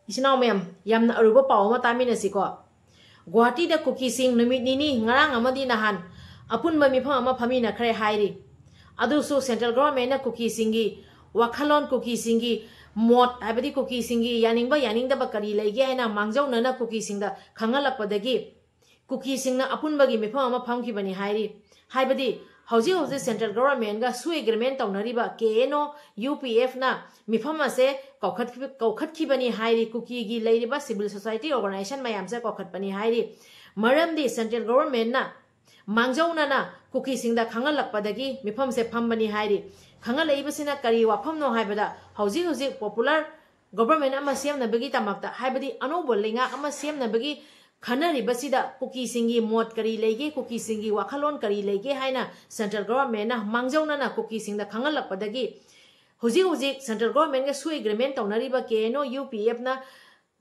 Isinaw mayam yamna aruba paw ma taminasiko Guwahati da kukising numit nini ngarang amadi nahan apun ba mifam ama phamina khare hairi adu so central government na kukisingi wakhalon kukisingi mot habadi kukisingi yaningba yaningda ba kari leige aina mangjau nana kukisingda khangalakpadagi kukisingna apun bagi mifam ama phamkhibani hairi haibadi hauji central government ga su agreement taunariba KNO UPF na mifam ase kaukhat khibani hairi kuki gi leiriba civil society organization mayam se kaukhat pani hairi maramdi central government na mangjau nana kuki singda khangalakpadagi mifam se phambani hairi khangalebasina kari wafam no haibada hauji popular government ama semnabagi tamakta haibadi anobo lenga ama semnabagi Khanari basida kuki singi mot kari lege kuki singi wakhalon kari lege haina central government na mangjau nana kuki singda khangalakpadagi huji central government ga su agreement taunariba KNO UPF na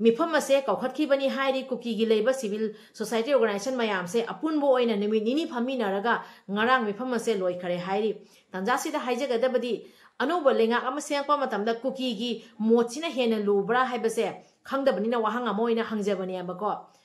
mifam ase kaukhatkhibani hairi kuki gi leiba civil society organization mayam se apunbo oina numit nini phaminaraga ngarang mifam ase loikhare hairi tanjasida haijagadabadi anoba lenga ama sengpa matamda kuki gi mochina hena lubra haibase khangdabanina wahang amoina hangjabani ambako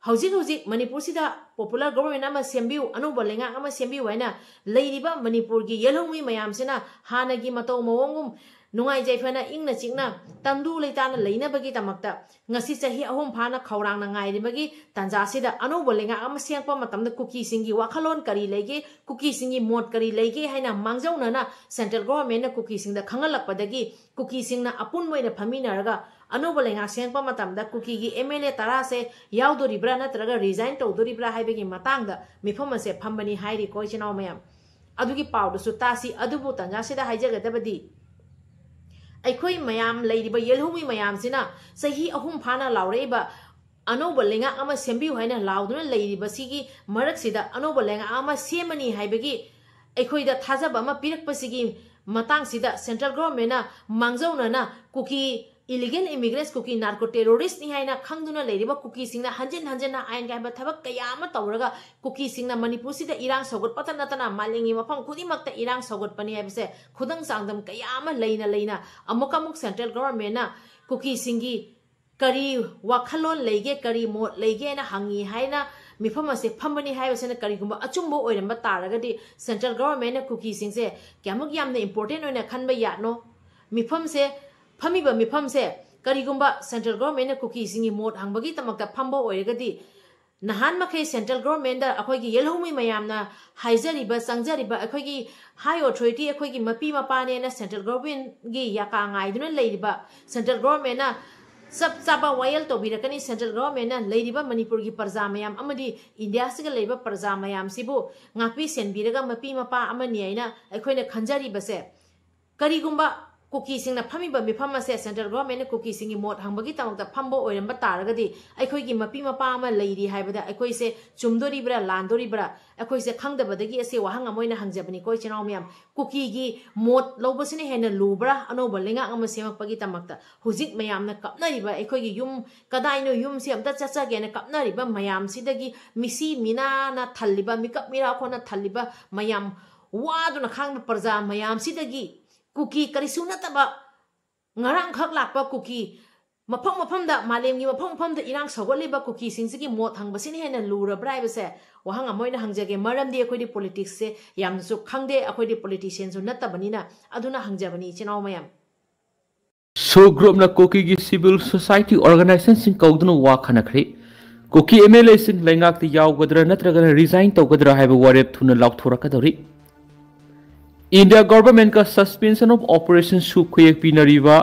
Haujik Manipur sida popular government ama sembiu anoba lenga ama sembiu waina leiriba Manipur gi yelhomi mayam sina hanagi matau mawongum nungai jaifana ingna chingna tamdu leitana leina bagi tamakta ngasi chahi ahum phana khawrang na ngai ribagi tanja sida anoba lenga ama sengpa matamda kuki singi wakhalon kari lege kuki singi mot kari lege haina mangjau nana central government na kuki singda khangalakpadagi kuki singna apun moina phamina raga anoba lenga sengpa matamda kuki gi MLA tara se yaudoribra natraga resign tawdoribra haibagi matangda mifam ase phambani hairi koichinaw mayam adugi pawdu su tasi adubu tanja sida haijagadabadi Aikoi mayam leiriba yelhumi mayam sina sahi ahum phana laureba anoba lenga ama sembiu haina lauduna leiriba sigi marak sida anoba lenga ama semani haibagi aikoi da thajaba ama pirakpasigi matang sida central government na mangjau na kuki illegal immigrants kuki narco terrorist ni haina khangduna leiriba kuki singna hanjen na ain ga ba thabak kayama tawraga kuki singna manipur sida irang sogot patana tana malengi mafam khudi makta irang sogot pani habse khudang sangdam kayama leina amuk central government na kuki singi kari wakhalon lege kari mot lege na hangi haina mifam ase phambani haibasena kari gumba achumbo oiramba taragadi central government na kuki singse kyamuk yamna important oina khanba yatno mifam se Phamiba mifam se karigumba central government na kuki singi mot hangbagi tamakta phambo oiragadi nahan makhe central government da akhoigi yelhomi mayamna haijariba sangjariba akhoigi high authority akhoigi mapi mapane na central government gi yaka ngaiduna leiriba central government na sab chaba wayal to birakani central government na leiriba manipur gi parja mayam amadi india siga leiba parja mayam sibu ngapi senbiraga mapi mapa amani aina akhoina khanjari base karigumba Kuki sing na phamiba mifam ase central government kuki singi mot hangbagi tamokta phambo oiramba taragadi aikoi gi mapi mapa ama leiri haibada aikoi se chumdori bra landori bra aikoi se khangdabadagi ase wahang amoina hangjabani koi chinaw myam kuki gi mot lobasine hena lubra anoba lenga ama semakpagi tamakta hujik mayam na kapnariba aikoi gi yum kadaino yum se amta chacha ge na kapnariba mayam sidagi misi mina na thalliba mikap mira khona thalliba mayam waduna khangba parja mayam sidagi Kuki karisuna taba ngarang khak lakpa kuki mafam da malemgi mafam da irang sogoliba kuki singsigi mot hangbasini hena lura braibase wahang amoina hangjage maramdi akhoi di politics se yamsu khangde akhoi di politicians nattabanina aduna hangjabani chinaw mayam so group na kuki gi civil society organization sing kauduna wa khanakhri kuki MLA sing lengak ti yaw godra natraga resign to godra haiba warep thuna laukthora kadori India government ka suspension of operations su khuyek pinariba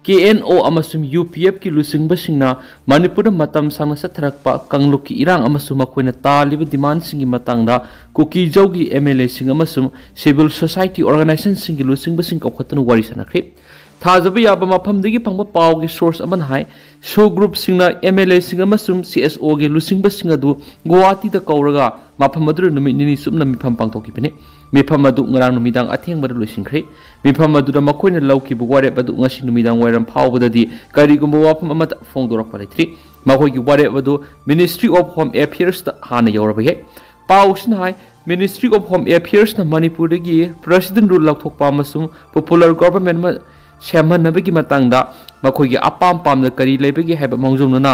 KNO amasum UPF ki lusingba singna Manipur matam sang satharakpa kangluki irang amasum makoina taliba demand singi matangda kuki jogi MLA sing amasum civil society organization singi lusingba sing kaukhatanu wari sanakhe thajaba yaba mafamdagi phangba pawgi source aman hai show group singna MLA sing amasum CSO ge lusingba singadu Guwahati da kauraga mafam adu numi nini sumna mifam pangthoki pene mifam adu ngarang numidang atheng badu loisingkhre mifam adu da makoina lauki bu ware badu ngasi numidang wairam phawbadadi karigumba wafam amata phongdorak palaitri makoi gi ware badu Ministry of Home Affairs ta hana yorabage pawsna hai Ministry of Home Affairs na Manipur gi President rule laukthokpa amasung popular government ma ꯁꯦꯝꯍꯟꯅꯕꯒꯤ ꯃꯇꯥꯡꯗ ꯃꯈꯣꯏꯒꯤ ꯑꯄꯥꯝ ꯄꯥꯝꯅ ꯀꯔꯤ ꯂꯩꯕꯒꯦ ꯍꯥꯏꯕ ꯃꯥꯡꯖꯧꯅꯅ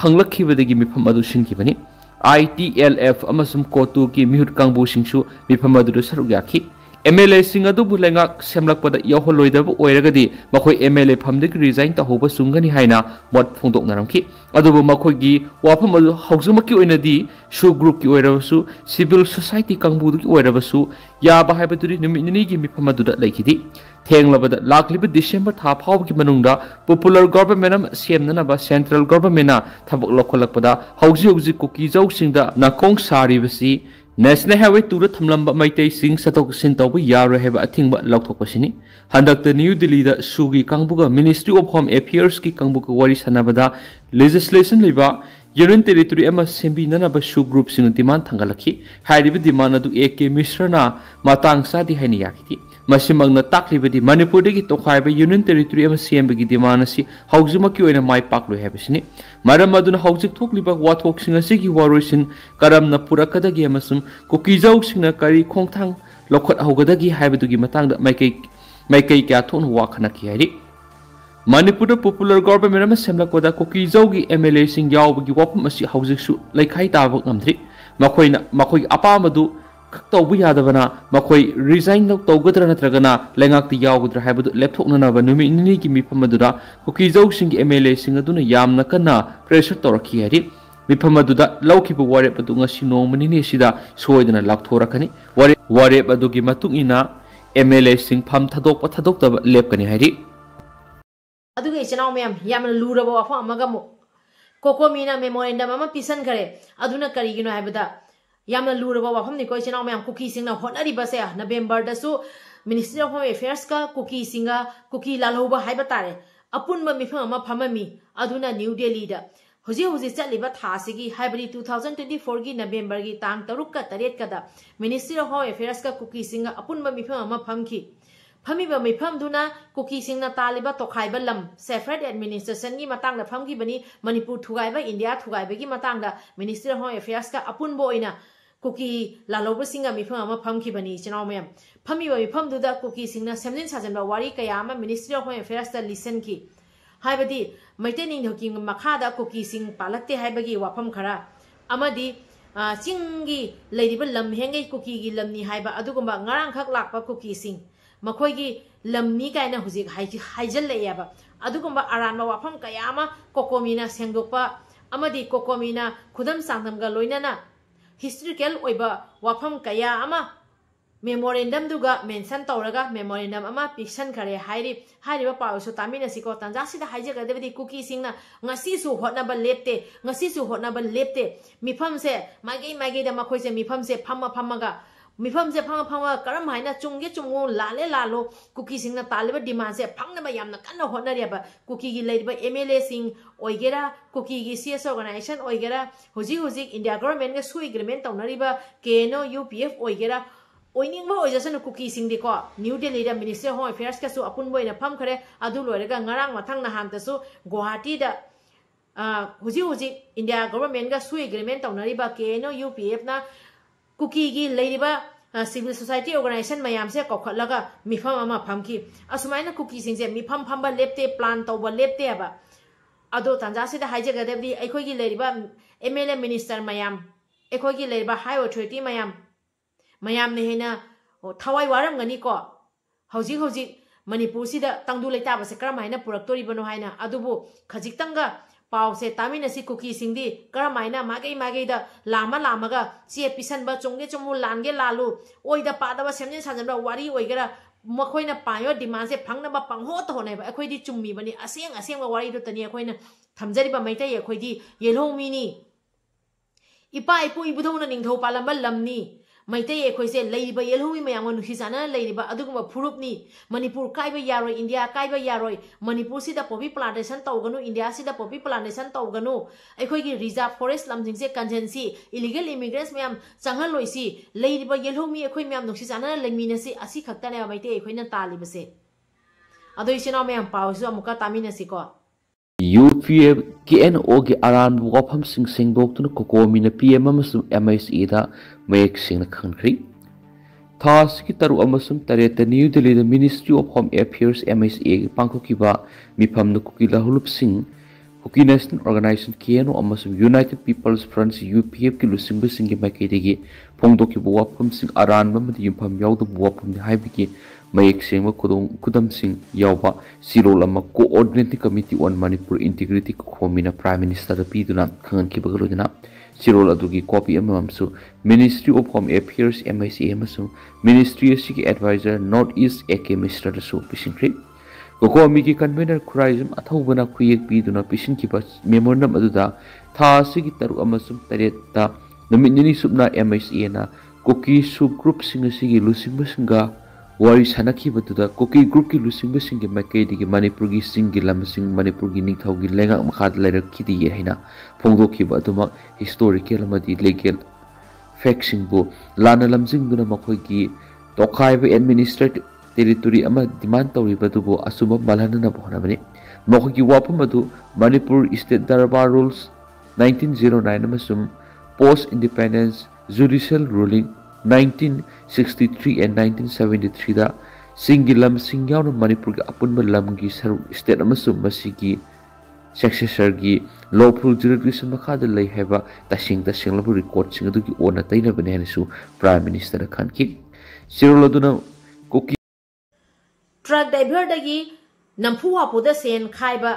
ꯍꯪꯂꯛꯈꯤꯕꯗꯒꯤ ꯃꯤꯐꯝ ꯑꯗꯨ ꯁꯤꯟꯈꯤꯕꯅꯤ꯫ ITLF ꯑꯃꯁꯨꯡ ꯀꯣꯇꯨꯒꯤ ꯃꯤꯍꯨꯠ ꯀꯥꯡꯕꯨꯁꯤꯡꯁꯨ ꯃꯤꯐꯝ ꯑꯗꯨꯗ ꯁꯔꯨꯛ ꯌꯥꯈꯤ꯫ MLAꯁꯤꯡ ꯑꯗꯨꯕꯨ ꯂꯩꯉꯥꯛ ꯁꯦꯝꯂꯛꯄꯗ ꯌꯥꯎꯍꯜꯂꯣꯏꯗꯕ ꯑꯣꯏꯔꯒꯗꯤ ꯃꯈꯣꯏ MLA ꯐꯝꯗꯒꯤ ꯔꯤꯖꯥꯏꯟ ꯇꯧꯍꯧꯕ ꯆꯨꯝꯒꯅꯤ ꯍꯥꯏꯅ ꯃꯣꯠ ꯐꯣꯡꯗꯣꯛꯅꯔꯝꯈꯤ꯫ ꯑꯗꯨꯕꯨ ꯃꯈꯣꯏꯒꯤ ꯋꯥꯐꯝ ꯑꯗꯨ ꯍꯧꯖꯤꯛꯃꯛꯀꯤ ꯑꯣꯏꯅꯗꯤ ꯁꯨ ꯒ꯭ꯔꯨꯞꯀꯤ ꯑꯣꯏꯔꯕꯁꯨ ꯁꯤꯚꯤꯜ ꯁꯣꯁꯥꯏꯇꯤ ꯀꯥꯡꯕꯨꯗꯨꯒꯤ ꯑꯣꯏꯔꯕꯁꯨ ꯌꯥꯕ ꯍꯥꯏꯕꯗꯨꯗꯤ ꯅꯨꯃꯤꯠ ꯅꯤꯅꯤꯒꯤ ꯃꯤꯐꯝ ꯑꯗꯨꯗ ꯂꯩꯈꯤꯗꯦ꯫ ꯊꯦꯡꯂꯕꯗ ꯂꯥꯛꯂꯤꯕ ꯗꯤꯁꯦꯝꯕꯔ ꯊꯥ ꯐꯥꯎꯕꯒꯤ ꯃꯅꯨꯡꯗ ꯄꯣꯄꯨꯂꯔ ꯒꯚꯔꯟꯃꯦꯟꯠ ꯑꯃ ꯁꯦꯝꯅꯅꯕ ꯁꯦꯟꯇ꯭ꯔꯦꯜ ꯒꯚꯔꯟꯃꯦꯟꯠꯅ ꯊꯕꯛ ꯂꯧꯈꯠꯂꯛꯄꯗ ꯍꯧꯖꯤꯛ ꯀꯨꯀꯤꯖꯧꯁꯤꯡꯗ ꯅꯥꯈꯣꯡ ꯁꯥꯔꯤꯕꯁꯤ ꯅꯦꯁꯅꯦꯜ ꯍꯥꯏꯋꯦ 2ꯗ ꯊꯝꯂꯝꯕ ꯃꯩꯇꯩꯁꯤꯡ ꯆꯠꯊꯣꯛ ꯆꯠꯁꯤꯟ ꯇꯧꯕ ꯌꯥꯔꯣꯏ ꯍꯥꯏꯕ ꯑꯊꯤꯡꯕ ꯂꯧꯊꯣꯛꯄꯁꯤꯅꯤ꯫ ꯍꯟꯗꯛꯇ ꯅ꯭ꯌꯨ ꯗꯤꯜꯂꯤꯗ ꯁꯨꯒꯤ ꯀꯥꯡꯕꯨꯒ ꯃꯤꯅꯤꯁꯇ꯭ꯔꯤ ꯑꯣꯐ ꯍꯣꯝ ꯑꯦꯐꯤꯌꯔꯁꯀꯤ ꯀꯥꯡꯕꯨꯒ ꯋꯥꯔꯤ ꯁꯥꯟꯅꯕꯗ ꯂꯦꯖꯤꯁꯂꯦꯁꯟ ꯂꯩꯕ ꯌꯨꯅꯤꯌꯟ ꯇꯦꯔꯤꯇꯣꯔꯤ ꯑꯃ ꯁꯦꯝꯕꯤꯅꯅꯕ ꯁꯨ ꯒ꯭ꯔꯨꯞꯁꯤꯡꯅ ꯗꯤꯃꯥꯟ ꯊꯥꯡꯒꯠꯂꯛꯈꯤ꯫ ꯍꯥꯏꯔꯤꯕ ꯗꯤꯃꯥꯟ ꯑꯗꯨ AK ꯃꯤꯁ꯭ꯔꯅ ꯃꯇꯥꯡ ꯆꯥꯗꯦ ꯍꯥꯏꯅ ꯌꯥꯈꯤꯗꯦ꯫ ꯃꯁꯤꯃꯛꯅ ꯇꯥꯛꯂꯤꯕꯗꯤ ꯃꯅꯤꯄꯨꯔꯗꯒꯤ ꯇꯣꯈꯥꯏꯕ ꯌꯨꯅꯤꯌꯟ ꯇꯦꯔꯤꯇꯣꯔꯤ ꯑꯃ ꯁꯦꯝꯕꯒꯤ ꯗꯤꯃꯥꯟ ꯑꯁꯤ ꯍꯧꯖꯤꯛꯃꯛꯀꯤ ꯑꯣꯏꯅ ꯃꯥꯏ ꯄꯥꯛꯂꯣꯏ ꯍꯥꯏꯕꯁꯤꯅꯤ꯫ ꯃꯔꯝ ꯑꯗꯨꯅ ꯍꯧꯖꯤꯛ ꯊꯣꯛꯂꯤꯕ ꯋꯥꯊꯣꯛꯁꯤꯡ ꯑꯁꯤꯒꯤ ꯋꯥꯔꯣꯏꯁꯤꯟ ꯀꯔꯝꯅ ꯄꯨꯔꯛꯀꯗꯒꯦ ꯑꯃꯁꯨꯡ ꯀꯨꯀꯤꯖꯧꯁꯤꯡꯅ ꯀꯔꯤ ꯈꯣꯡꯊꯥꯡ ꯂꯧꯈꯠꯍꯧꯒꯗꯒꯦ ꯍꯥꯏꯕꯗꯨꯒꯤ ꯃꯇꯥꯡꯗ ꯃꯥꯏꯀꯩ ꯀꯌꯥ ꯊꯣꯛꯅ ꯋꯥ ꯈꯟꯅꯈꯤ ꯍꯥꯏꯔꯤ꯫ ꯃꯅꯤꯄꯨꯔꯗ ꯄꯣꯄꯨꯂꯔ ꯒꯚꯔꯟꯃꯦꯟꯠ ꯑꯃ ꯁꯦꯝꯂꯛꯄꯗ ꯀꯨꯀꯤꯖꯧꯒꯤ MLAꯁꯤꯡ ꯌꯥꯎꯕꯒꯤ ꯋꯥꯐꯝ ꯑꯁꯤ ꯍꯧꯖꯤꯛꯁꯨ ꯂꯩꯈꯥꯏ ꯇꯥꯕ ꯉꯝꯗ꯭ꯔꯤ꯫ ꯃꯈꯣꯏꯅ ꯃꯈꯣꯏꯒꯤ ꯑꯄꯥꯝꯕꯗꯨ ꯈꯛ ꯇꯧꯕ ꯌꯥꯗꯕꯅ ꯃꯈꯣꯏ ꯔꯤꯖꯥꯏꯟ ꯇꯧꯒꯗ꯭ꯔꯥ ꯅꯠꯇ꯭ꯔꯒꯅ ꯂꯩꯉꯥꯛꯇ ꯌꯥꯎꯒꯗ꯭ꯔꯥ ꯍꯥꯏꯕꯗꯨ ꯂꯦꯞꯊꯣꯛꯅꯅꯕ ꯅꯨꯃꯤꯠ ꯅꯤꯅꯤꯒꯤ ꯃꯤꯐꯝ ꯑꯗꯨꯗ ꯀꯨꯀꯤꯖꯧꯁꯤꯡꯒꯤ MLAꯁꯤꯡ ꯑꯗꯨꯅ ꯌꯥꯝꯅ ꯀꯟꯅ ꯄ꯭ꯔꯦꯁꯔ ꯇꯧꯔꯛꯈꯤ ꯍꯥꯏꯔꯤ꯫ ꯃꯤꯐꯝ ꯑꯗꯨꯗ ꯂꯧꯈꯤꯕ ꯋꯥꯔꯦꯞ ꯑꯗꯨ ꯉꯁꯤ ꯅꯣꯡꯃ ꯅꯤꯅꯤ ꯑꯁꯤꯗ ꯁꯣꯏꯗꯅ ꯂꯥꯎꯊꯣꯔꯛꯀꯅꯤ꯫ ꯋꯥꯔꯦꯞ ꯑꯗꯨꯒꯤ ꯃꯇꯨꯡ ꯏꯟꯅ MLAꯁꯤꯡ ꯐꯝ ꯊꯥꯗꯣꯛꯄ ꯊꯥꯗꯣꯛꯇꯕ ꯂꯦꯞꯀꯅꯤ ꯍꯥꯏꯔꯤ꯫ ꯑꯗꯨꯒ ꯏꯆꯤꯟꯅꯥꯎ ꯃꯌꯥꯝ ꯌꯥꯝꯅ ꯂꯨꯔꯕ ꯋꯥꯐꯝ ꯑꯃꯒ ꯑꯃꯨꯛ ꯀꯣꯀꯣꯃꯤꯅ ꯃꯦꯃꯣꯔꯦꯟꯗꯝ ꯑꯃ ꯄꯤꯁꯟꯈꯔꯦ꯫ ꯑꯗꯨꯅ ꯀꯔꯤꯒꯤꯅꯣ ꯍꯥꯏꯕꯗ ꯌꯥꯝꯅ ꯂꯨꯔꯕ ꯋꯥꯐꯝꯅꯤꯀꯣ ꯏꯆꯤꯟꯅꯥꯎ ꯃꯌꯥꯝ ꯀꯨꯀꯤꯁꯤꯡꯅ ꯍꯣꯠꯅꯔꯤꯕꯁꯦ ꯅꯕꯦꯝꯕꯔꯗꯁꯨ ꯃꯤꯅꯤꯁꯇ꯭ꯔꯤ ꯑꯣꯐ ꯍꯣꯝ ꯑꯦꯐꯤꯌꯔꯁꯀ ꯀꯨꯀꯤꯁꯤꯡꯒ ꯀꯨꯀꯤ ꯂꯥꯜꯍꯧꯕ ꯍꯥꯏꯕ ꯇꯥꯔꯦ ꯑꯄꯨꯟꯕ ꯃꯤꯐꯝ ꯑꯃ ꯐꯝꯃꯝꯃꯤ꯫ ꯑꯗꯨꯅ ꯅ꯭ꯌꯨ ꯗꯦꯜꯂꯤꯗ ꯍꯧꯖꯤꯛ ꯆꯠꯂꯤꯕ ꯊꯥꯁꯤꯒꯤ ꯍꯥꯏꯕꯗꯤ 2024ꯒꯤ ꯅꯕꯦꯝꯕꯔꯒꯤ ꯇꯥꯡ 3ꯒ 8ꯒꯗ ꯃꯤꯅꯤꯁꯇ꯭ꯔꯤ ꯑꯣꯐ ꯍꯣꯝ ꯑꯦꯐꯤꯌꯔꯁꯀ ꯀꯨꯀꯤꯁꯤꯡꯒ ꯑꯄꯨꯟꯕ ꯃꯤꯐꯝ ꯑꯃ ꯐꯝꯈꯤ꯫ ꯐꯝꯃꯤꯕ ꯃꯤꯐꯝꯗꯨꯅ ꯀꯨꯀꯤꯁꯤꯡꯅ ꯇꯥꯜꯂꯤꯕ ꯇꯣꯈꯥꯏꯕ ꯂꯝ ꯁꯦꯐꯔꯦꯠ ꯑꯦꯗꯃꯤꯅꯤꯁꯇ꯭ꯔꯦꯁꯟꯒꯤ ꯃꯇꯥꯡꯗ ꯐꯝꯈꯤꯕꯅꯤ꯫ ꯃꯅꯤꯄꯨꯔ ꯊꯨꯒꯥꯏꯕ ꯏꯟꯗꯤꯌꯥ ꯊꯨꯒꯥꯏꯕꯒꯤ ꯃꯇꯥꯡꯗ ꯃꯤꯅꯤꯁꯇ꯭ꯔꯤ ꯑꯣꯐ ꯍꯣꯝ ꯑꯦꯐꯤꯌꯔꯁꯀ ꯑꯄꯨꯟꯕ ꯑꯣꯏꯅ ꯀꯨꯀꯤ ꯂꯥꯜꯍꯧꯕꯁꯤꯡꯒ ꯃꯤꯐꯝ ꯑꯃ ꯐꯝꯈꯤꯕꯅꯤ ꯏꯆꯤꯟꯅꯥꯎ ꯃꯌꯥꯝ꯫ ꯐꯝꯃꯤꯕ ꯃꯤꯐꯝꯗꯨꯗ ꯀꯨꯀꯤꯁꯤꯡꯅ ꯁꯦꯝꯖꯤꯟ ꯁꯥꯖꯤꯟꯕ ꯋꯥꯔꯤ ꯀꯌꯥ ꯑꯃ ꯃꯤꯅꯤꯁꯇ꯭ꯔꯤ ꯑꯣꯐ ꯍꯣꯝ ꯑꯦꯐꯤꯌꯔꯁꯇ ꯂꯤꯁꯟꯈꯤ꯫ ꯍꯥꯏꯕꯗꯤ ꯃꯩꯇꯩ ꯅꯤꯡꯊꯧꯒꯤ ꯃꯈꯥꯗ ꯀꯨꯀꯤꯁꯤꯡ ꯄꯥꯜꯂꯛꯇꯦ ꯍꯥꯏꯕꯒꯤ ꯋꯥꯐꯝ ꯈꯔ ꯑꯃꯗꯤ ꯆꯤꯡꯒꯤ ꯂꯩꯔꯤꯕ ꯂꯝ ꯍꯦꯡꯒꯩ ꯀꯨꯀꯤꯒꯤ ꯂꯝꯅꯤ ꯍꯥꯏꯕ ꯑꯗꯨꯒꯨꯝꯕ ꯉꯔꯥꯡꯈꯛ ꯂꯥꯛꯄ ꯀꯨꯀꯤꯁꯤꯡ ꯃꯈꯣꯏꯒꯤ ꯂꯝꯅꯤ ꯀꯥꯏꯅ ꯍꯧꯖꯤꯛ ꯍꯥꯏꯖꯜꯂꯛꯑꯦꯕ ꯑꯗꯨꯒꯨꯝꯕ ꯑꯔꯥꯟꯕ ꯋꯥꯐꯝ ꯀꯌꯥ ꯑꯃ ꯀꯣꯀꯣꯃꯤꯅ ꯁꯦꯡꯗꯣꯛꯄ ꯑꯃꯗꯤ ꯀꯣꯀꯣꯃꯤꯅ ꯈꯨꯗꯝ ꯆꯥꯡꯗꯝꯒ ꯂꯣꯏꯅꯅ ꯍꯤꯁꯇ꯭ꯔꯤꯀꯦꯜ ꯑꯣꯏꯕ ꯋꯥꯐꯝ ꯀꯌꯥ ꯑꯃ ꯃꯦꯃꯣꯔꯦꯟꯗꯝꯗꯨꯒ ꯃꯦꯟꯁꯟ ꯇꯧꯔꯒ ꯃꯦꯃꯣꯔꯦꯟꯗꯝ ꯑꯃ ꯄꯤꯁꯟꯈꯔꯦ ꯍꯥꯏꯔꯤꯕ ꯄꯥꯎ ꯑꯁꯤ ꯇꯥꯃꯤꯟꯅꯁꯤꯀꯣ꯫ ꯇꯥꯟꯖꯥꯁꯤꯗ ꯍꯥꯏꯖꯒꯗꯕꯗꯤ ꯀꯨꯀꯤꯁꯤꯡꯅ ꯉꯁꯤꯁꯨ ꯍꯣꯠꯅꯕ ꯂꯦꯞꯇꯦ ꯃꯤꯐꯝꯁꯦ ꯃꯥꯏꯒꯩꯗ ꯃꯈꯣꯏꯁꯦ ꯃꯤꯐꯝꯁꯦ ꯐꯝꯃꯒ ꯀꯔꯝ ꯍꯥꯏꯅ ꯆꯨꯝꯒꯦ ꯆꯨꯝꯉꯨ ꯂꯥꯜꯂꯦ ꯂꯥꯜꯂꯣ ꯀꯨꯀꯤꯁꯤꯡꯅ ꯇꯥꯜꯂꯤꯕ ꯗꯤꯃꯥꯟꯁꯦ ꯐꯪꯅꯕ ꯌꯥꯝꯅ ꯀꯟꯅ ꯍꯣꯠꯅꯔꯦꯕ꯫ ꯀꯨꯀꯤꯒꯤ ꯂꯩꯔꯤꯕ MLAꯁꯤꯡ ꯑꯣꯏꯒꯦꯔꯥ ꯀꯨꯀꯤꯒꯤ CS ꯑꯣꯔꯒꯅꯥꯏꯖꯦꯁꯟ ꯑꯣꯏꯒꯦꯔꯥ ꯍꯧꯖꯤꯛ ꯏꯟꯗꯤꯌꯥ ꯒꯚꯔꯟꯃꯦꯟꯠꯒ ꯁꯨ ꯑꯦꯒ꯭ꯔꯤꯃꯦꯟꯠ ꯇꯧꯅꯔꯤꯕ KNO UPF ꯑꯣꯏꯒꯦꯔꯥ ꯑꯣꯏꯅꯤꯡꯕ ꯑꯣꯏꯖꯁꯅꯨ ꯀꯨꯀꯤꯁꯤꯡꯗꯤꯀꯣ ꯅ꯭ꯌꯨ ꯗꯦꯜꯂꯤꯗ ꯃꯤꯅꯤꯁꯇ꯭ꯔꯤ ꯑꯣꯐ ꯍꯣꯝ ꯑꯦꯐꯤꯌꯔꯁꯀꯁꯨ ꯑꯄꯨꯟꯕ ꯑꯣꯏꯅ ꯐꯝꯈꯔꯦ꯫ ꯑꯗꯨ ꯂꯣꯏꯔꯒ ꯉꯔꯥꯡ ꯃꯊꯪ ꯅꯍꯥꯟꯗꯁꯨ ꯒꯨꯋꯥꯍꯥꯇꯤꯗ ꯍꯧꯖꯤꯛ ꯏꯟꯗꯤꯌꯥ ꯒꯚꯔꯟꯃꯦꯟꯠꯒ ꯁꯨ ꯑꯦꯒ꯭ꯔꯤꯃꯦꯟꯠ ꯇꯧꯅꯔꯤꯕ KNO UPFꯅ ꯀꯨꯀꯤꯒꯤ ꯂꯩꯔꯤꯕ सिविल सोसाइटी ऑर्गेनाइजेशन मैम से कौखलग मिफम अमा फमकी असुमाइना कुकीसिंग से मिफम फंबा लेप्ते प्लान तौबा लेप्ते अब अदो तंजासिदा हाइजगदबदी अखोगी लेरिबा MLA मिनिस्टर मैम अखोगी लेरिबा हाई अथॉरिटी मैम ने हेना थवाई वारमगनी को हौजिक मणिपुर सिदा तंगदु लेताबसे करमाइना पुरक्तोरिबनो हाइना अदुबु खजिक्तंगा पाउसे तामिनसी कुकीसिंगदी करमाइना मागेदा लामगा चे पिसनबा चोंगे चोमु लानगे लालु ओइदा पादबा सेमजिन साजनबा वारी ओइगेरा मखोइना पायो डिमांड से फंगनबा पंगहोत होनेबा अखोइदी चुम्मीबनी असेंग वारीदो तनी अखोइना थमजरिबा मैतै अखोइदी येलहोमीनी इपा इपु इबुधौना निंगथौ पालंबा लमनी मैतै अखोइसे लैरिबा येलहोमी मयाम नुखिजाना लैरिबा अदुगुमा फुरुपनी मणिपुर काइबा यारोय इंडिया काइबा यारोय मणिपुर सिदा पॉपी प्लांटेशन तौगनु इंडिया सिदा पॉपी प्लांटेशन तौगनु अखोइगी रिजर्व फॉरेस्ट लमजिंगसे कंजेंसी इलीगल इमिग्रेंट्स मयाम चंगहलोइसी लैरिबा येलहोमी अखोइ मयाम नुखिजाना लैमिनसी असि खक्तने मैतै अखोइना तालिबसे अदो इसिना मयाम पावसु अमुका तामिनसिको UPF KNO के आरान वाफम सिंगदोक्तुन कोकोमीना PM अमसुंग MHA दा मयेक सिंगना खंखरी Thas ki taru amasum taret New Delhi the Ministry of Home Affairs MHA pangkokiba mifam na Kuki lahulup sing Kuki National Organization kiano amasum United People's Front UPF ki lusing busing ki maikidigi pongdoki buwapam sing aran mamadi yumpam yaudu buwapam ni haibiki mayek singma kudam sing yauba sirol ama coordinating committee on Manipur integrity khomina Prime Minister piduna khangan ki bagaludina sirol adugi copy amamsu Ministry of Home Affairs MHA amasum Ministry asigi advisor Northeast ekai Minister dasu pisingkri Koko amigi convener Kuraism athawbana khuyek piduna pisingkiba memorandum aduda tha asigi taru amasum taretta naminni subna MHA na Kuki sub group sing asigi lusingba singa wari sanaki batuda Kuki group ki lusingba singi maikaidigi Manipur gi singi lamsing Manipur gi ningthau gi lenga makhad lairak kidi ye haina phongdoki baduma historical amadi legal factsing bu lana lamjing duna makhoi gi tokhai ba administrative territory ama demand tawri badubo asuba malhana na bhona bani makhoi gi wapam adu Manipur State Darbar Rules 1909 amasum post independence judicial ruling 1963 and 1973 da singilam singyaw na Manipur ga apunba lamgi saru state amasum masigi successor gi lawful jurisdiction makada lay heba tasing labu record sing adu gi ona taina bane su Prime Minister khanki siroladuna Kuki truck driver dagi nampu apuda sen khaiba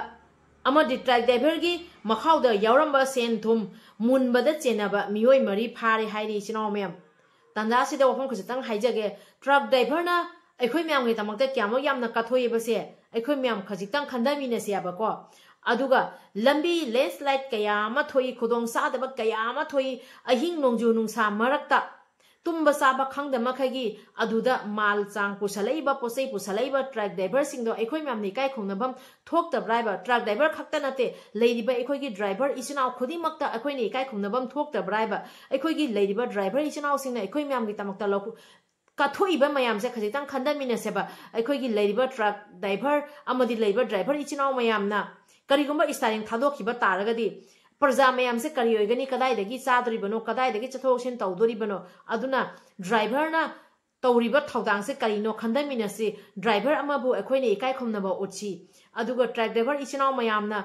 amadi truck driver gi makhawda yauramba sen thum munbada chenaba miyoi mari phare hairi chinaw mem tanda sida wafam khajitang haijage truck driver na aikhoi myam gi tamakta kyamo yamna kathoi base aikhoi myam khajitang khandami na siaba ko aduga lambi landslide kaya ma thoi khudong sadaba kaya ma thoi ahing nongju nungsa marakta tumba saba khangda makhagi aduda mal chang pusalaiba posei pusalaiba truck driver singdo aikhoi myam ni kai khongnabam thok ta driver truck driver khakta nate leidiba aikhoi gi driver isinau khudi makta aikhoi ni kai khongnabam thok ta driver aikhoi gi leidiba driver isinau singna aikhoi myam gi tamakta loku kathoi mayam se khajitang khandamina seba aikhoi gi leidiba truck driver amadi leidiba driver isinau mayam na karigumba istaring thadokhiba taragadi Praja mayam se kari oigani kadai dagi chadoribano kadai dagi chathoksin tawdoribano aduna driver na tawriba thawdang se kari no khandamina se driver amabu akhoi ne ekai khomnaba utchi aduga truck driver ichinaw mayam na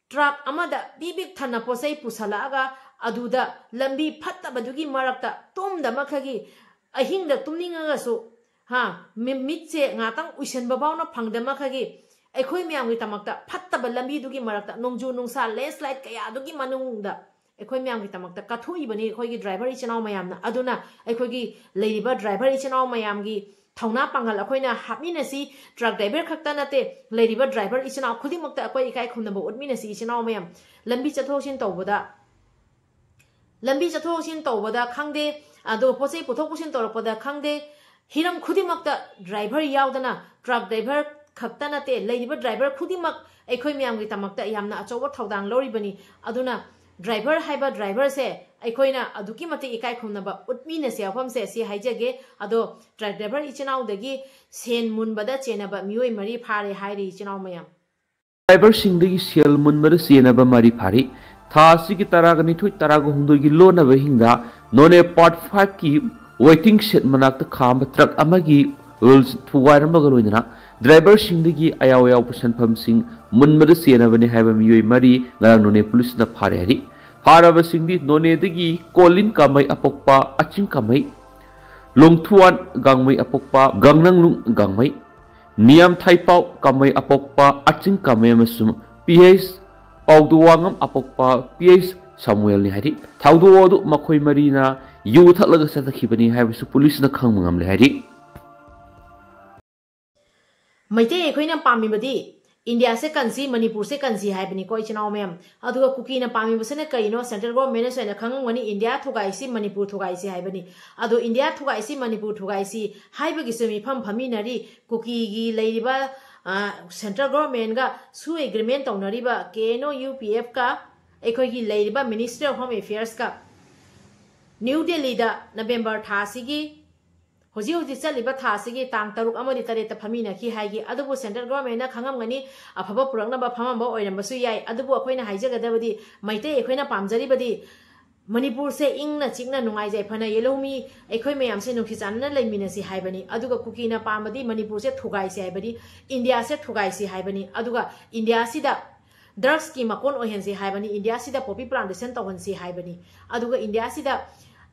truck amada bibik thana posai pusalaga aduda lambi phatta badugi marakta tumda makhagi ahingda tumninga su ha mitche ngatang uisen babaw na phangda makhagi aikhoi myam gi tamakta phattaba lambi dugi marakta nongju nungsa landslide kaya dugi manungda aikhoi myam gi tamakta kathoi bani aikhoi gi driver ichinaw mayam na aduna aikhoi gi leiba driver ichinaw mayam gi thauna pangal akhoina hapmina si truck driver khakta nate leiba driver ichinaw khudi makta akoi ikai khumnaba utmina si ichinaw mayam lambi chathoksin tawbada khangde ado posei puthok pusin tawrapada khangde hiram khudi makta driver yaudana truck driver khakta nate leiba driver khudimak aikhoi myam gi tamakta yamna achoba thawdang loribani aduna driver haiba driver se aikoina aduki mate ikai khumnaba utmina se afam se si haijage ado truck driver ichinaw dagi sen munbada chenaba miyoi mari phare hairi ichinaw mayam driver singdagi sel munbada chenaba mari phare thasi ki taraga ni thui taraga hungdoi gi lona ba hingda none part 5 ki waiting shed manakta kham truck amagi rules thuwairam ba galoina driver singdagi ayaw yaw pusanpham sing munbada chenabani haiba miyoi mari ngarang none police na phare hari haraba singdi none dagi kolin kamai apokpa aching kamai longthuan gangmai apokpa gangnang lung gangmai niam thaipau kamai apokpa aching kamai amasum PH pauduwangam apokpa PH Samuel ni hari thaudu makhoi marina yu thalaga satakhibani haibasu police na khangmangam le hari maite khoina pami badi India se kansi Manipur se kansi haibani ko ichinaw mem aduga Kuki na pami basene kaino central government se na khangwani India thugai si Manipur thugai si haibani adu India thugai si Manipur thugai si haibagi semi pham phaminari Kuki gi leiriba central government ga su agreement tawnariba keno UPF ka ekoi gi leiriba Ministry of Home Affairs ka New Delhi da November thasigi Hoji chaliba thasigi tang taruk amadi tareta phamina ki haigi adubu central government na khangamgani afaba purakna ba phamamba oiramba su yai adubu akoina haijagadabadi maite ekoina pamjari badi Manipur se ingna chikna nungai jai phana yelomi ekhoi mayam se nungsi channa leimina si haibani aduga kuki na pamadi Manipur se thugai si haibani India se thugai si haibani aduga India sida drugs ki makon ohen si haibani India sida poppy plantation tawon si haibani aduga India sida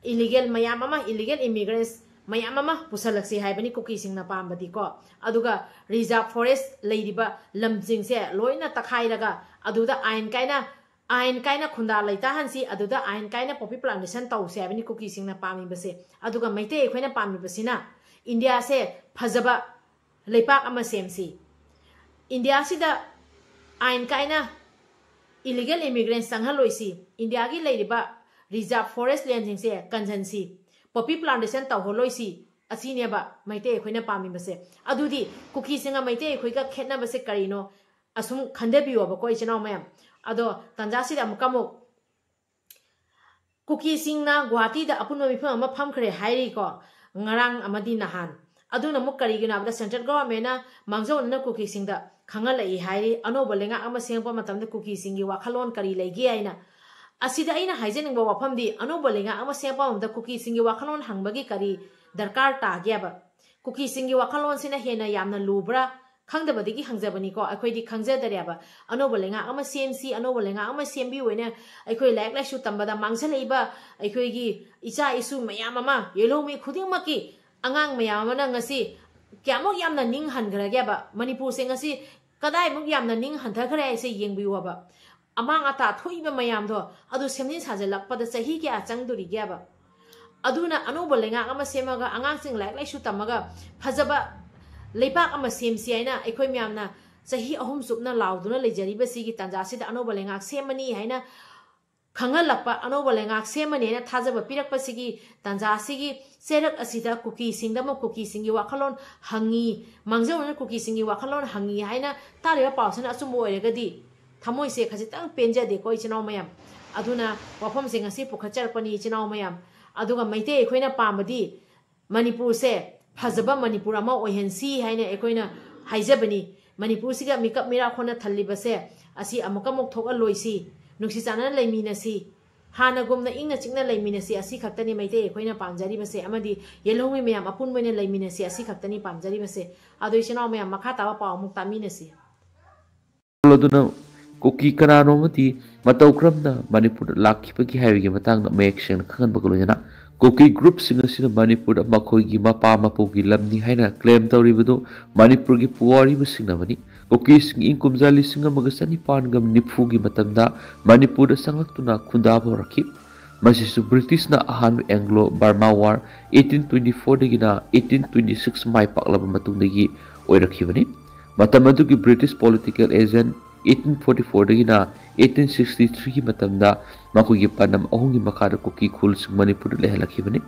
illegal mayam ama illegal immigrants mayam ama pusalak si haibani kuki sing na pambadi ko aduga reserve forest leiriba lamjing se loina takhai raga aduda ain kaina khunda laita hansi aduda ain kaina poppy plantation taw se haibani kuki sing na pami base aduga maite ekhoina pami basina India se phajaba leipak ama semsi India sida ain kaina illegal immigrants sanghaloisi India gi leiriba reserve forest land sing se kanjansi poppy plantation taw holoisi asineba maite ekhoina pami base adudi kuki singa maite ekhoiga khetna base karino asum khande biyo ba koi chinaw mayam ado tanja sida mukamuk kuki singna Guwahati da apunwa mifam ama phamkhary hairi ko ngarang amadi nahan aduna muk kari gina abda central government na mangjau na kuki singda khangala I hairi anoba lenga ama sengpa matamda kuki singi wakhalon kari legi aina asida aina haijening ba wafamdi anoba lenga ama sengpa mamda kuki singi wakhalon hangbagi kari darkar ta gyaba kuki singi wakhalon sina hena yamna lubra khangdabadigi hangjabani ko akhoi khangjadareba anoba lenga ama semsi anoba lenga ama sembi wena akhoi laik la shu tambada mangsaleiba akhoi gi icha isu mayam ama yelomi khudingmaki angang mayam na ngasi kyamok yamna ning hangrageba Manipur se ngasi kadai muk yamna ning hanthakare se yengbiwaba amang ata thoiba mayam do adu semnin sajalakpada sahi kya changduri gyaba aduna anoba lenga ama semaga angang sing laik la shu tamaga phajaba leipak ama semsi aina ekhoi myamna sahi ahum supna lauduna lejariba sigi tanja sida anoba lengak semani haina khangalakpa anoba lengak semani na thajaba pirakpa sigi tanja sigi serak asida kuki singdama kuki singi wakhalon hangi mangjau na kuki singi wakhalon hangi haina tariba pausana achumo oregadi thamoi se khajitang penja de koi chinaw mayam aduna wafam singa si pukhacharpani chinaw mayam aduga maite ekhoina pamadi Manipur se Hazaba Manipur ama ohensi haina ekoina haijabani Manipur siga mikap mira khona thalibase asi amukamuk thok aloisi nuksi chana leiminasi hana gumna ingna chingna leiminasi asi khaktani maite ekoina pamjari base amadi yelomi mayam apun moine leiminasi asi khaktani pamjari base adoi chinaw mayam makha tawa paw muk taminasi loduna kuki kanano mati matau kramna Manipur lakhipagi haigi matang na action khangan bagulona Kuki group singa sina Manipur da makhoi gi mapa mapugi lamni haina claim tawri budu Manipur gi puwari busingna mani Kuki sing inkumjali singa magasani pangam nifu gi matamda Manipur da sangaktuna khundaba rakhi masisu British na ahan Anglo Burma war 1824 dagina 1826 mai paklaba matungdagi oirakhi bani matamadu gi British political agent 1844 dagina 1863 matamda makugi panam ahum gi makara kuki khul sing Manipur lehalakhi bani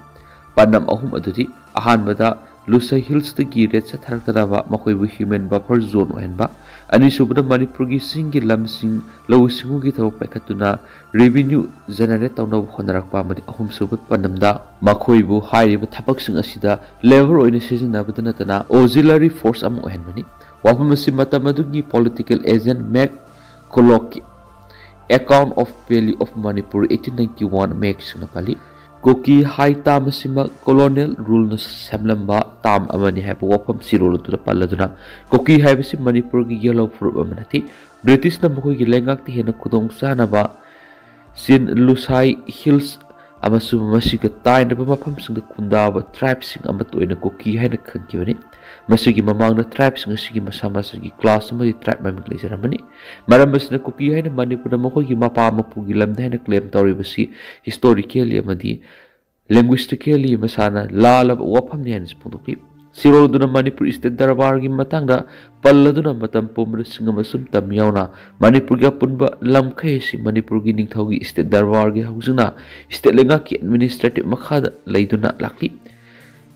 panam ahum adudi ahan bada Lusai Hills gi red sathar kadaba makoi bu human buffer zone ohenba ani subda Manipur gi singi lamsing law singu gi thawak paikatuna revenue generate tawna khonarak pa mani ahum subut panamda makoi bu hairiba thapak sing asida labor oina sijina badana tana auxiliary force am ohenbani wafamasi matamadu gi political agent Mac Colloque Account of Value of Manipur 1891 makes Napali Kuki high tam sima colonial rule na samlamba tam amani have wapam siro to the paladuna Kuki have si Manipur gi yellow fruit amanati British na mukoi gi lengak ti hena kudong sana ba sin Lusai Hills amasu masiga tai na mapam sing the kundaba tribe sing amatu ina Kuki haina khangkiwani masigi mamangda tribe sing sigi masama sigi class ma tribe mamik lejaramani marambas na Kuki haina Manipur na mukoi gi mapa mapugi lamda haina claim tawri basi historically amadi linguistically masana lala wapam ni hanis punduki siro duna Manipur state darbar gi matangda palladuna matam pomra singa masum tamyauna Manipur ga punba lamkhai si Manipur gi ningthau gi state darbar gi haujuna state lenga ki administrative makhada leiduna lakli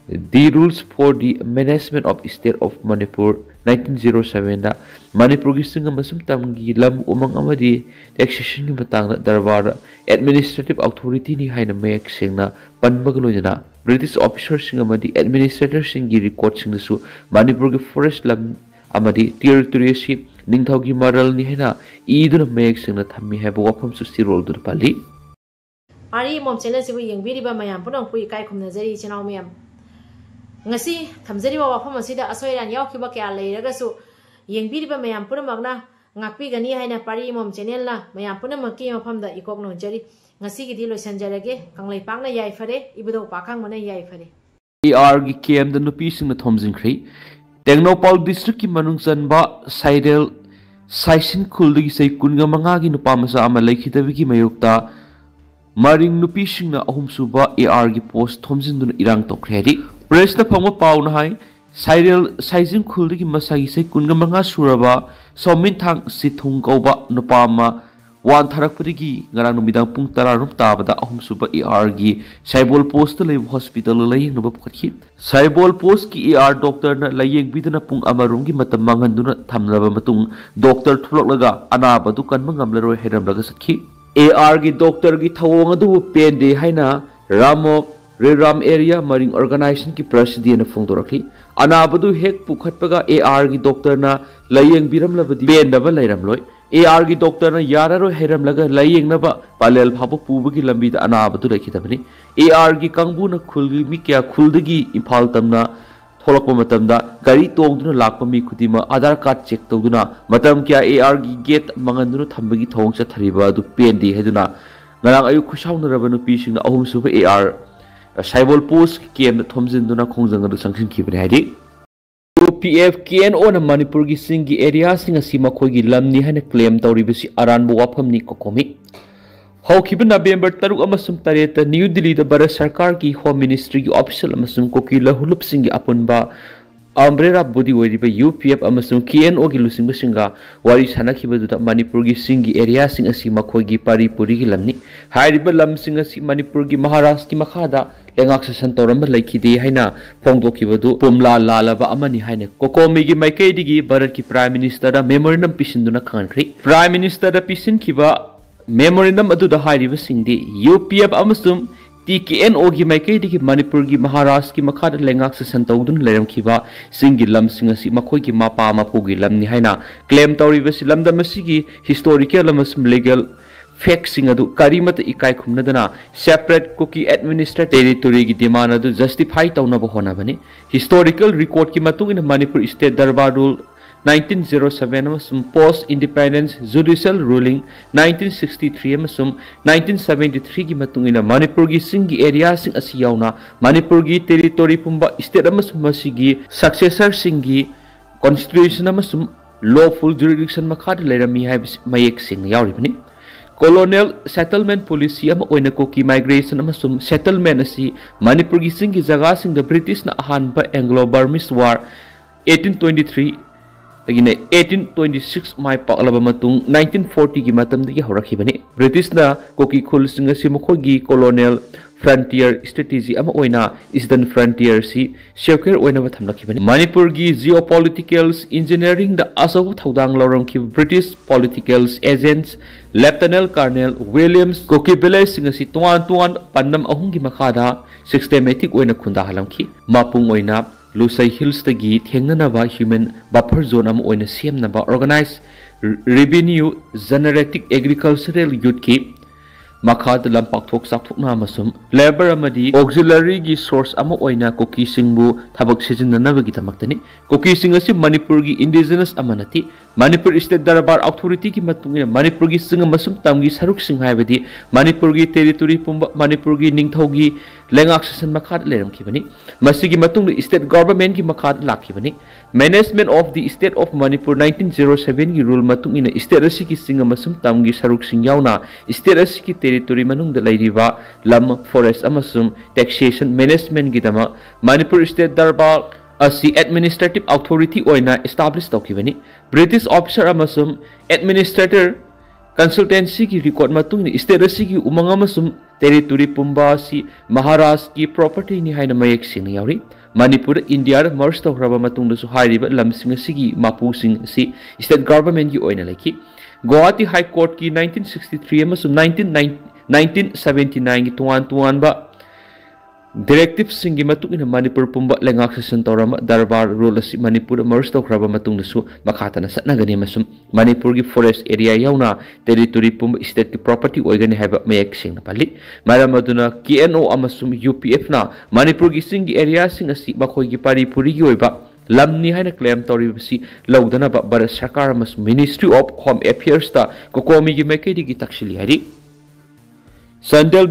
The rules for the management of state of Manipur 1907 da Manipur gi singa masum tamgi lam umang amadi taxation gi matangda darbar administrative authority ni haina mek singna panbagloina British officers sing amadi administrators sing gi record sing su Manipur gi forest lam amadi territory si ningthau gi maral ni haina iduna mek singna thammi have wapam su sirol dur pali pari mom channel sibu yengbiriba mayam punong pui kai khumnajari chinaw mayam ngasi thamjari ba wafam asida asoiran yawkiba kya leiraga su yengbiriba mayam punamakna ngakpi gani haina pari mom channel na mayam punamaki mafamda ikok no jari ngasi gi dilo sanjarage kanglai pangna yai fare ibudo pakhang mana yai fare AR gi KM the nupi sing na thomjingkhri Tengnopal district ki manung chanba Saidel Saisin khuldi sei kunga manga gi nupa masa ama lekhitabi ki mayukta maring nupi sing na ahum suba AR gi post thomjin dun irang tokhri press ta phangwa paw na hai Saidel Saisin khuldi ki masa gi sei kunga manga suraba somin thang sithung koba nupa ma wan tharak pudigi ngarang numidang pung tara rum tabada ahum suba AR gi Saibol post le hospital lai nuba pukhi Saibol post ki AR doctor na layeng bidana pung amarum gi matam mangan duna thamlaba matung doctor thulok laga anaba du kan mangam leroi heram laga sakhi AR gi doctor gi thawong adu pen de haina Ramo Reram area maring organization ki president na phongdorakhi anaba du hek pukhatpaga AR gi doctor na layeng biram labadi pen daba lairam loi AR gi doctor na yararo heram laga layeng na ba palel phabu pubu gi lambi da anaba du rakhi tabani AR gi kangbu na khulgi mi kya khuldagi imphal tamna tholakpa matam da gari tongduna lakpa mi khudima Aadhaar card check tawduna matam kya AR gi gate manganduna thambagi thong cha thariba du pendi heduna ngarang ayu khusauna rabanu pi sing na ahum suba AR Saibol post KM na thomjin duna khongjang du sangsin khibne hadi UPF KNO na Manipur gi singi area singa sima khoi gi lamni hana claim tawribasi aranbu wafam ni kokomi hawkiba November 3 amasum 3 New Delhi da Bharat Sarkar ki Home Ministry gi official amasum koki lahulup singi apunba umbrella body weriba UPF amasum KNO gi lusingba singa wari sanakhiba du Manipur gi singi area singa sima khoi gi paripuri gi lamni hairiba lam singa si Manipur gi Maharashtra ki makhada lengak sasan toramba laikhide haina phongdokibadu pumla lalaba amani haina kokomi gi maikai digi Bharat ki Prime Minister da memorandum pisinduna khankhri Prime Minister da pisin khiba memorandum adu da hairiba singdi UPF amasum TKNO gi maikai digi Manipur gi Maharashtra ki makhada lengak sasan tawdun leram khiba singi lam singa si makhoi gi mapa mapu gi lamni haina claim tawriba silam da masigi historical amasum legal Fake adu kari mata ekai khumnadana separate Kuki administrative territory gi demand adu justify tawna ba hona bani historical record ki matung in Manipur State Darbar Rule 1907 amasum post independence judicial ruling 1963 amasum 1973 gi matung in Manipur gi singi area sing asi yauna Manipur gi territory pumba state amasum masigi successor singi constitution amasum lawful jurisdiction makhad lerami hai mayek sing yauri bani Colonial settlement policy ama oina Kuki migration amasum settlement asi Manipur gi singi jaga sing the British na ahanba Anglo-Burmese war 1823 agine 1826 mai paklaba matung 1940 gi matam digi horakhibani British na Kuki khul sing asi mokho gi colonial frontier strategy ama oina eastern frontier si secure oina ba thamlakhibani Manipur gi geopolitical engineering da asaw thodang lorong ki British political agents Lieutenant Colonel Williams Kuki Village sing asi tuan pannam ahung gi makhada systematic oina khunda halamki mapung oina Lusai Hills tagi thengnana ba human buffer zone am oina semna ba organized revenue generating agricultural youth ki makhad lampak thok sak thokna amasum labor amadi auxiliary gi source ama oina Kuki singbu thabak sijinna ba gi tamaktani Kuki sing asi Manipur gi indigenous amanati Manipur State Darbar Authority ki matungina Manipur gi singa masum tamgi saruk sing haibadi Manipur gi territory pumba Manipur gi ningthogi lengak sasan makhad leram khibani masigi matung state government gi makhad lakhibani management of the state of Manipur 1907 gi rule matung ina state asi ki singa masum tamgi saruk sing yauna state asi ki territory manung da lairiba lam forest amasum taxation management gi dama Manipur State Darbar asi administrative authority oina establish tawkibani British officer amasum administrator consultancy ki record matung ni state asi ki umang amasum territory pumba si Maharashtra ki property ni haina mayek sing yauri Manipur India merge tawraba matung da su hairiba lam sing asi mapu sing si state government ki oina leki Guwahati High Court ki 1963 amasum 1979 ki tuan ba Directive singi matuk ina Manipur pumba lengak sesun torama darbar rule si Manipur merge tokraba matung nasu makatana satnagani masum Manipur gi forest area yauna territory pumba state ki property oigani haba mayak sing pali maramaduna KNO amasum UPF na Manipur gi singi area sing asi bakoi gi pari puri gi oiba lamni haina claim tori si laudana ba Bharat Sarkar mas Ministry of Home Affairs ta kokomi gi mekedi gi takshili hari Sandel